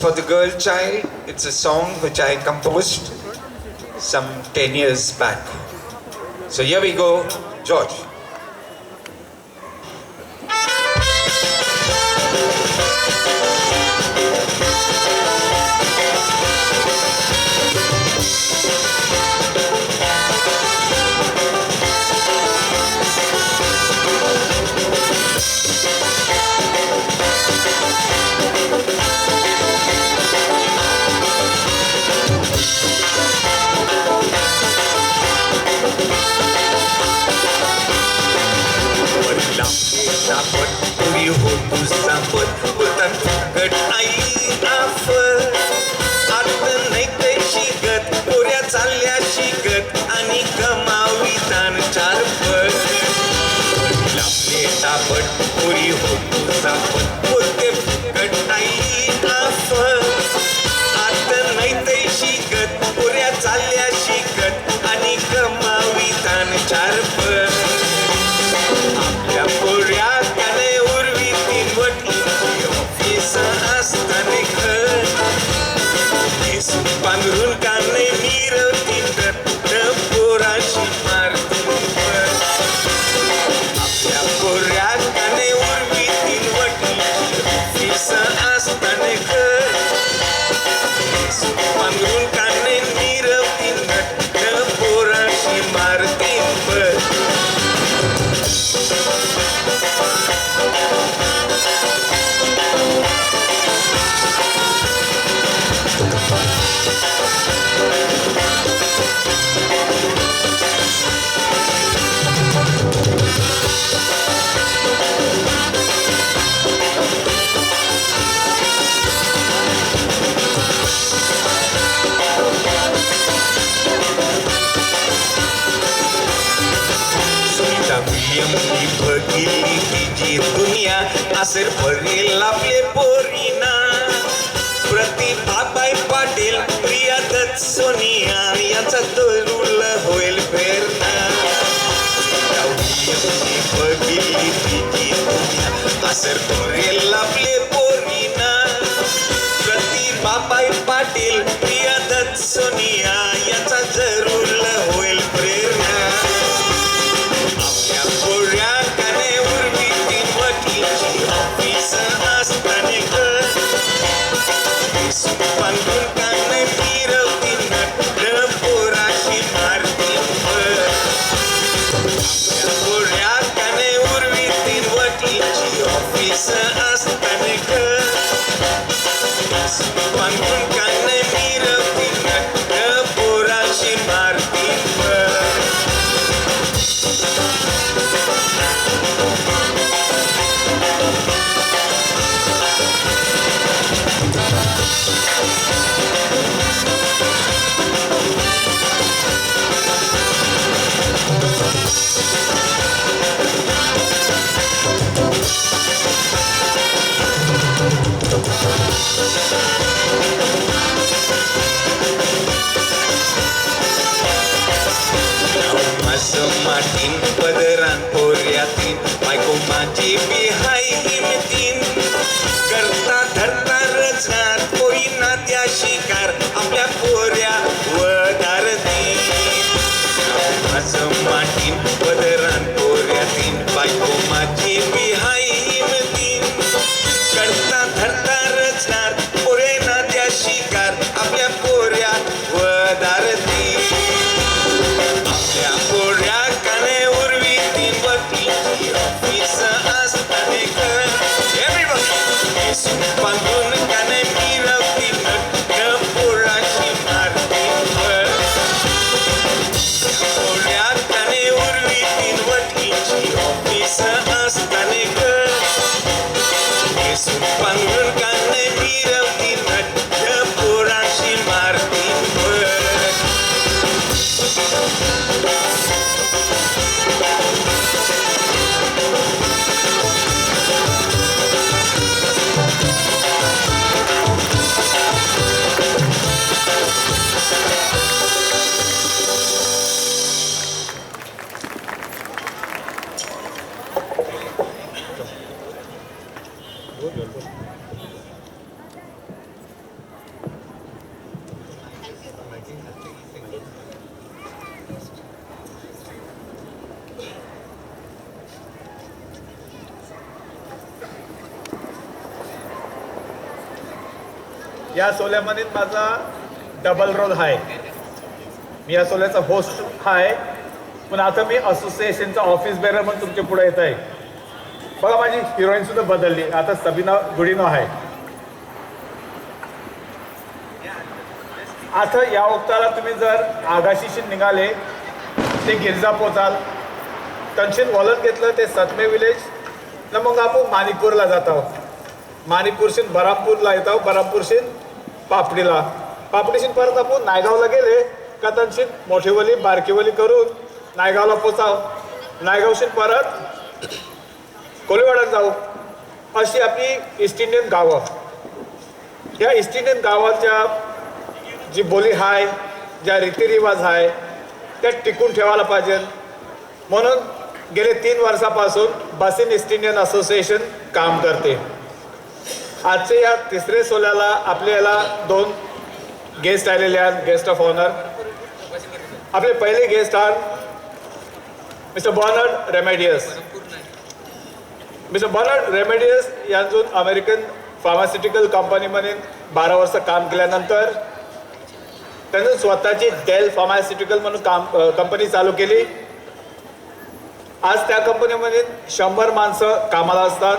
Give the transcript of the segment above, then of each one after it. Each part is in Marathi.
For the girl child, it's a song which I composed some 10 years back. So here we go, George. चालल्या शिकत आणि कमावी तान चार पट लापले तापट पुरी होतो सापट बोलते फुकट आई आफत आता नाही ते शिकत पुऱ्या चालल्या शिकत आणि कमावी तान चार पट आपल्या पोऱ्या त्याने उर्वी तीन वटली ऑफिस असताना घर पांघरून काने मिरवती तर पोराशी मारती आपल्या पोऱ्या काने उर्वी तीन वटली ऑफिस असताना घर पांघरून काने मिरवती तर पोराशी मारती बघितली तिची दुनिया असेल पडेल आपले पोरीना प्रतिभाबाई पाटील प्रिया दत्त सोनिया याचा तरुल होईल प्रेरणा बघितली तिची दुनिया असेल पडेल आपले पोरीना प्रतिभाबाई पाटील प्रिया दत्त सोनिया याचा जरूर होईल प्रेरणा पांघरून काने मिरवती नटलं पोराशी मारती आपल्या पोऱ्या काने उर्वी तीन वटीची ऑफिस असताना पांघरून काने मिरवती नटलं पोराशी मारती माटीन पदरान पोऱ्यातीन बायको माझी बिहाय हिमतीन करता धरता रचणार पोरीना त्या शिकार आपल्या पोऱ्या वदार दिन माझं माटीन पदरान पोऱ्यातीन बायको माझी बिहाय हिमतीन करता धरता रचणार पोरीना त्या शिकार आपल्या पोऱ्या वदार दिन आपल्या पोऱ्या काने उर्वी तीन वटली ऑफिस असताना या सोल्यामध्ये माझा डबल रोल आहे. मी या सोल्याचा होस्ट आहे, पण आता मी असोसिएशनचा ऑफिस बेअरर म्हणून तुमच्या पुढे येत आहे. बघा माझी हिरोईन सुद्धा बदलली, आता सबीना गुडिनो आहे. आता या वक्ताला तुम्ही जर आगाशीशी निघाले ते गिरजा पोचाल, तनशीन वॉलन घेतलं ते सतमे विलेज, न मग आपण माणिकपूरला जातो. माणिकपूरशीन बरामपूरला येतो, बरामपूरशीन पापडीला, पापडीशीन परत आपण नायगावला गेले का तनशीन मोठीवली बारकीवली करून नायगावला पोचाव. नायगावशीन परत कोलीवाड्यात जाऊ. अशी आपली ईस्ट इंडियन गावं. या ईस्ट इंडियन गावाच्या जी बोली आहे, ज्या रीतिरिवाज आहे त्या टिकून ठेवायला पाहिजे. म्हणून गेले 3 वर्षापासून बसिन ईस्ट इंडियन असोसिएशन काम करते. आजचे या तिसरे सोल्याला आपल्याला 2 गेस्ट आलेले आहेत, गेस्ट ऑफ ऑनर. आपले पहिले गेस्ट आहेत mister Bernard Remedius. Mister Bernard Remedius यांतून अमेरिकन फार्मास्युटिकल कंपनीमध्ये 12 वर्ष काम केल्यानंतर त्यांनी स्वतःची डेल फार्मास्युटिकल म्हणून कंपनी चालू केली. आज त्या कंपनीमध्ये 100 माणसं कामाला असतात.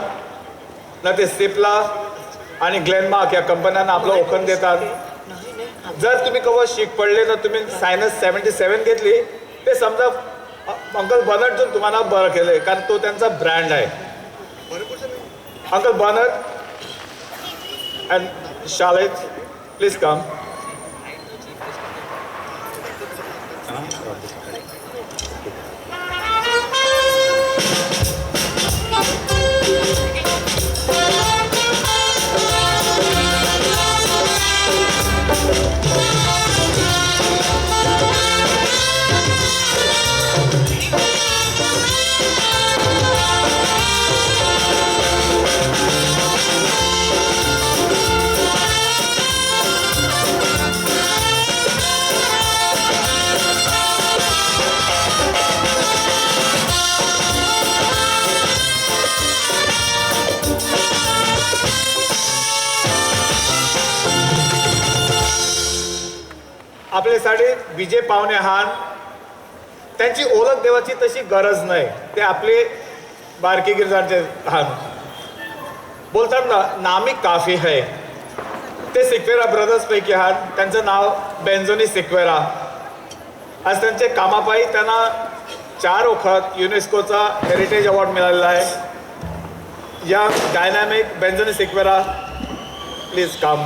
ना ते सिप्ला आणि ग्लेनमार्क या कंपन्यांना आपलं ओळखून देतात. जर तुम्ही कवा शीक पडले तर तुम्ही सायनस 77 घेतली ते समजा अंकल बर्नार्ड तुम्हाला बरं केलं, कारण तो त्यांचा ब्रँड आहे. अंकल बर्नार्ड अँड शालेज प्लीज कम. आपल्यासाठी विजय पाहुणे हान, त्यांची ओळख देवाची तशी गरज नाही. ते आपले बारकी गिरजांचे हान बोलतात ना, नामी काफी है. ते सिक्वेरा ब्रदर्सपैकी हान. त्यांचं नाव बेंझोनी सिक्वेरा. आज त्यांचे कामापायी त्यांना 4 वखत युनेस्कोचा हेरिटेज अवॉर्ड मिळालेला आहे. या डायनॅमिक बेंझोनी सिक्वेरा प्लीज कम.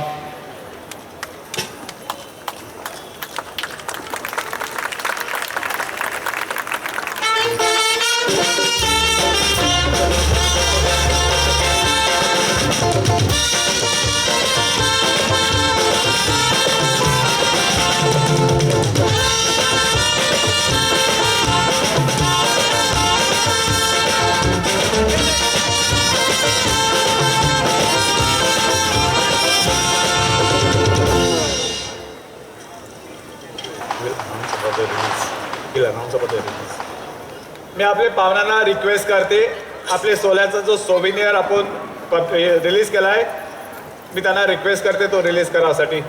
मी आपल्या पाहुण्यांना रिक्वेस्ट करते, आपले सोल्याचा जो सोविनियर आपण रिलीज केला आहे, मी त्यांना रिक्वेस्ट करते तो रिलीज करासाठी.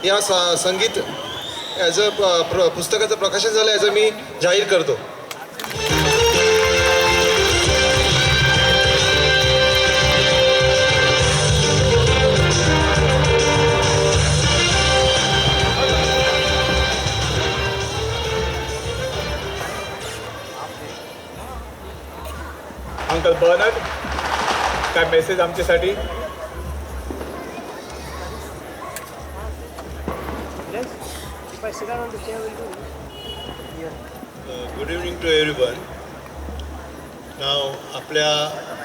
या संगीत ॲज अ पुस्तकाचं प्रकाशन झालं याचं मी जाहीर करतो. अंकल बर्नार्ड, काय मेसेज आमच्यासाठी? Good evening to everyone.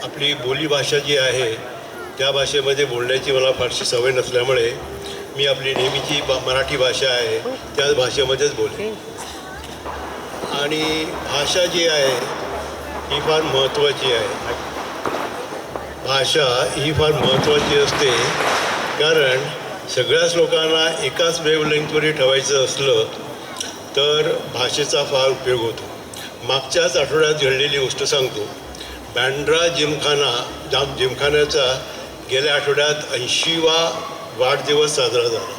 आपली बोलीभाषा जी आहे त्या भाषेमध्ये बोलण्याची मला फारशी सवय नसल्यामुळे मी आपली नेहमीची मराठी भाषा आहे त्याच भाषेमध्येच बोलेन. आणि भाषा जी आहे ही फार महत्त्वाची आहे. भाषा ही फार महत्त्वाची असते कारण सगळ्याच लोकांना एकाच वेव्हलेंथवर ठेवायचं असलं तर भाषेचा फार उपयोग होतो. मागच्याच आठवड्यात घडलेली गोष्ट सांगतो. बँड्रा जिमखान्याचा गेल्या आठवड्यात 80वा वाढदिवस साजरा झाला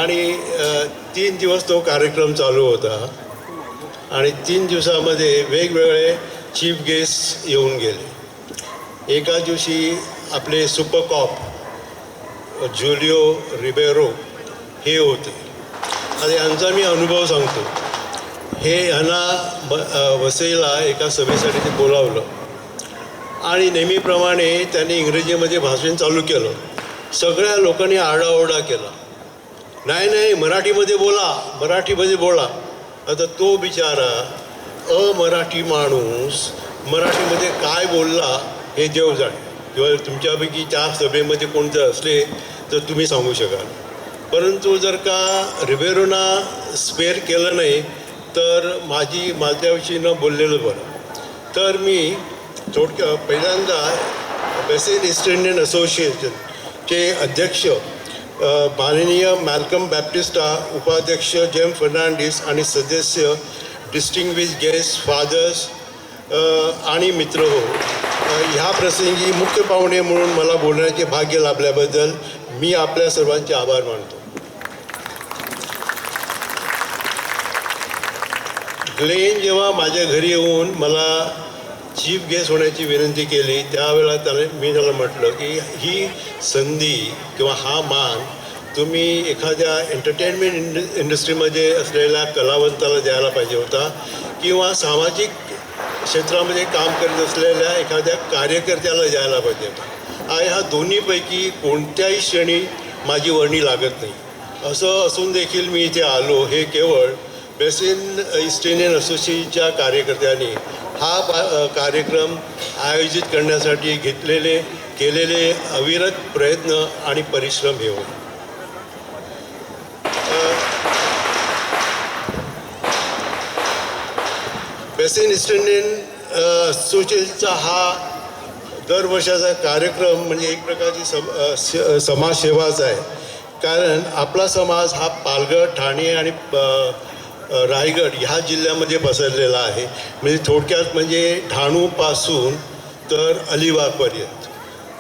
आणि 3 दिवस तो कार्यक्रम चालू होता आणि 3 दिवसामध्ये वेगवेगळे चीफ गेस्ट येऊन गेले. एका दिवशी आपले सुपर कॉप जुलिओ रिबेरो हे होते. आणि यांचा मी अनुभव सांगतो. ह्यांना वसईला एका सभेसाठी ते बोलावलं आणि नेहमीप्रमाणे त्यांनी इंग्रजीमध्ये भाषण चालू केलं. सगळ्या लोकांनी आरडाओरडा केला, नाही मराठीमध्ये बोला. आता तो बिचारा अमराठी माणूस मराठीमध्ये काय बोलला हे देव जाणे. किंवा तुमच्यापैकी त्या सभेमध्ये कोणते असले तर तुम्ही सांगू शकाल. परंतु जर का रिबेरोना स्पेअर केलं नाही तर माझ्याविषयी न बोललेलं बरं. तर मी पहिल्यांदा बेसिन ईस्ट इंडियन असोसिएशनचे अध्यक्ष माननीय मॅल्कम बॅप्टिस्टा, उपाध्यक्ष जेम्स फर्नांडिस आणि सदस्य डिस्टिंग्विश गेस्ट, फादर्स आणि मित्र हो, ह्या प्रसंगी मुख्य पाहुणे म्हणून मला बोलण्याचे भाग्य लाभल्याबद्दल मी आपल्या सर्वांचे आभार मानतो. ग्लेन जेव्हा माझ्या घरी येऊन मला चीफ गेस्ट होण्याची विनंती केली त्यावेळेला मी त्याला म्हटलं की ही संधी किंवा हा मान तुम्ही एखाद्या एंटरटेनमेंट इंडस्ट्रीमध्ये असलेल्या कलावंताला द्यायला पाहिजे होता किंवा सामाजिक क्षेत्रामध्ये काम करत असलेल्या एखाद्या कार्यकर्त्याला द्यायला पाहिजे होता. ह्या दोन्हीपैकी कोणत्याही श्रेणी माझी वर्णी लागत नाही. असं असून देखील मी इथे आलो हे केवळ बेसिन ईस्ट इंडियन असोसिएशनच्या कार्यकर्त्यांनी हा कार्यक्रम आयोजित करण्यासाठी केलेले अविरत प्रयत्न आणि परिश्रम हे होते. बेसिन ईस्ट इंडियन असोसिएशनचा हा दरवर्षाचा कार्यक्रम म्हणजे एक प्रकारची समाजसेवाच आहे. कारण आपला समाज हा पालघर, ठाणे आणि रायगड ह्या जिल्ह्यामध्ये पसरलेला आहे. म्हणजे थोडक्यात म्हणजे डहाणूपासून तर अलिबागपर्यंत.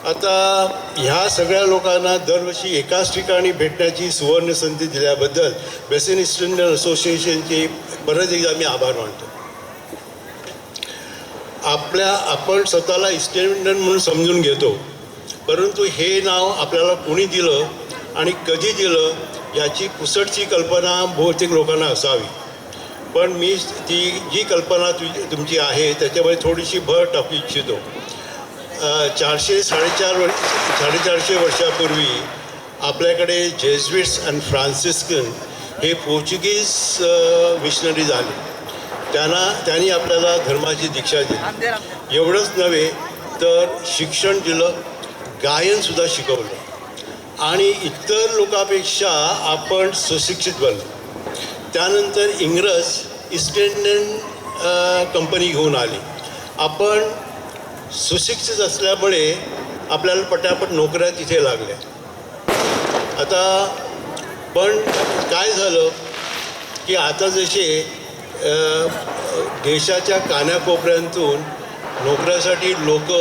आता ह्या सगळ्या लोकांना दरवर्षी एकाच ठिकाणी भेटण्याची सुवर्ण संधी दिल्याबद्दल बेसिन ईस्ट इंडियन असोसिएशनचे परत एकदा मी आभार मानतो. आपण स्वतःला ईस्ट इंडियन म्हणून समजून घेतो, परंतु हे नाव आपल्याला कोणी दिलं आणि कधी दिलं याची पुसटची कल्पना बहुतेक लोकांना असावी. पण मी जी कल्पना तुमची आहे त्याच्यामध्ये थोडीशी भर टाकू इच्छितो. 400-450 वर्षापूर्वी आपल्याकडे जेझ्युइट्स आणि फ्रान्सिस्कन हे पोर्चुगीज मिशनरी झाले. त्यांनी आपल्याला धर्माची दीक्षा दिली. एवढंच नव्हे तर शिक्षण दिलं, गायनसुद्धा शिकवलं आणि इतर लोकांपेक्षा आपण सुशिक्षित बनलो. त्यानंतर इंग्रज ईस्ट इंडियन कंपनी घेऊन आली. आपण सुशिक्षित असल्यामुळे आपल्याला पटापट नोकऱ्या तिथे लागल्या. आता पण काय झालं की आता जसे देशाच्या कानाकोपऱ्यांतून नोकऱ्यासाठी लोक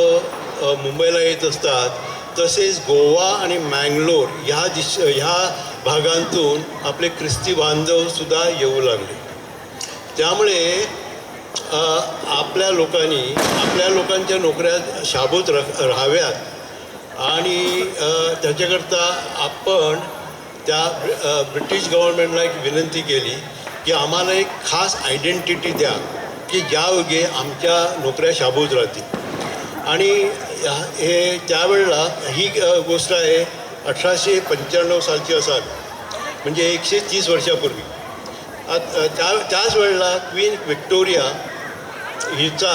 मुंबईला येत असतात, तसेच गोवा आणि मँगलोर ह्या भागांतून आपले ख्रिस्ती बांधवसुद्धा येऊ लागले. त्यामुळे आपल्या लोकांच्या नोकऱ्या शाबूत राहाव्यात आणि त्याच्याकरता आपण त्या ब्रिटिश गव्हर्नमेंटला एक विनंती केली की आम्हाला एक खास आयडेंटिटी द्या की ज्यायोगे आमच्या नोकऱ्या शाबूत राहतील. आणि हे त्यावेळेला ही गोष्ट आहे 1895 सालची असावी. म्हणजे 130 वर्षापूर्वी. त्याच वेळेला क्वीन व्हिक्टोरिया हिचा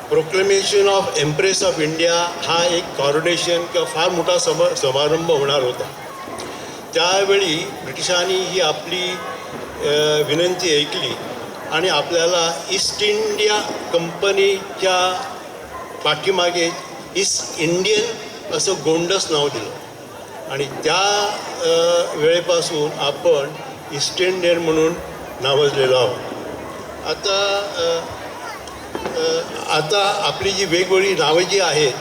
proclamation of empress of India हा एक कॉरोनेशन किंवा फार मोठा समारंभ होणार होता. त्यावेळी ब्रिटिशांनी ही आपली विनंती ऐकली आणि आपल्याला ईस्ट इंडिया कंपनीच्या पाठीमागे ईस्ट इंडियन असं गोंडस नाव दिलं आणि त्या वेळेपासून आपण ईस्ट इंडियन म्हणून नावाजलेलो आहोत. आता आपली जी वेगवेगळी नावं जी आहेत,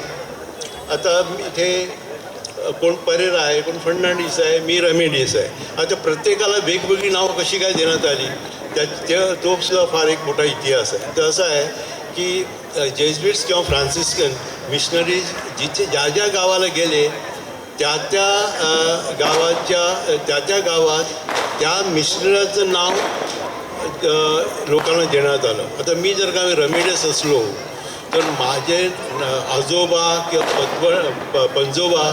आता इथे कोण परेरा आहे, कोण फर्नांडिस आहे, मी रमेडिस आहे. आता प्रत्येकाला वेगवेगळी नावं कशी काय देण्यात आली तो सुद्धा फार एक मोठा इतिहास आहे. तर असं आहे की जेझुइट्स किंवा फ्रान्सिस्कन मिशनरीज जिथे ज्या ज्या गावाला गेले त्या गावात त्या मिशनरीचं नाव लोकांना देण्यात आलं. आता मी जर का रमेडियस असलो तर माझे आजोबा किंवा पंजोबा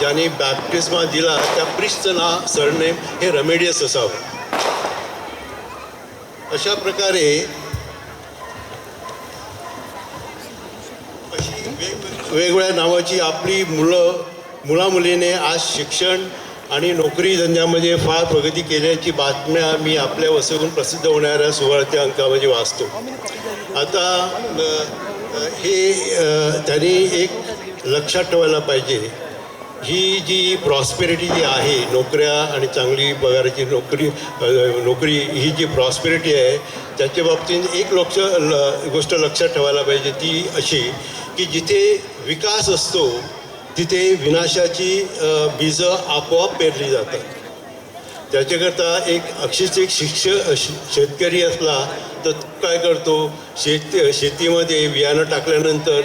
ज्यांनी बॅप्टिस्मा दिला त्या प्रिस्टचं नाव सरनेम हे रमेडियस असावं. अशा प्रकारे अशी वेगवेगळ्या नावाची आपली मुलामुलीने आज शिक्षण आणि नोकरी धंद्यामध्ये फार प्रगती केल्याची बातम्या मी आपल्या वसईहून प्रसिद्ध होणाऱ्या सुवार्ते अंकामध्ये वाचतो. आता हे त्यांनी एक लक्षात ठेवायला पाहिजे, ही जी प्रॉस्पेरिटी जी आहे, नोकऱ्या आणि चांगली पगाराची नोकरी ही जी प्रॉस्पेरिटी आहे त्याच्या बाबतीत एक गोष्ट लक्षात ठेवायला पाहिजे, ती अशी की जिथे विकास असतो तिथे विनाशाची बीजं आपोआप पेरली जातात. त्याच्याकरता एक शेतकरी असला तर काय करतो, शेतीमध्ये बियाणं टाकल्यानंतर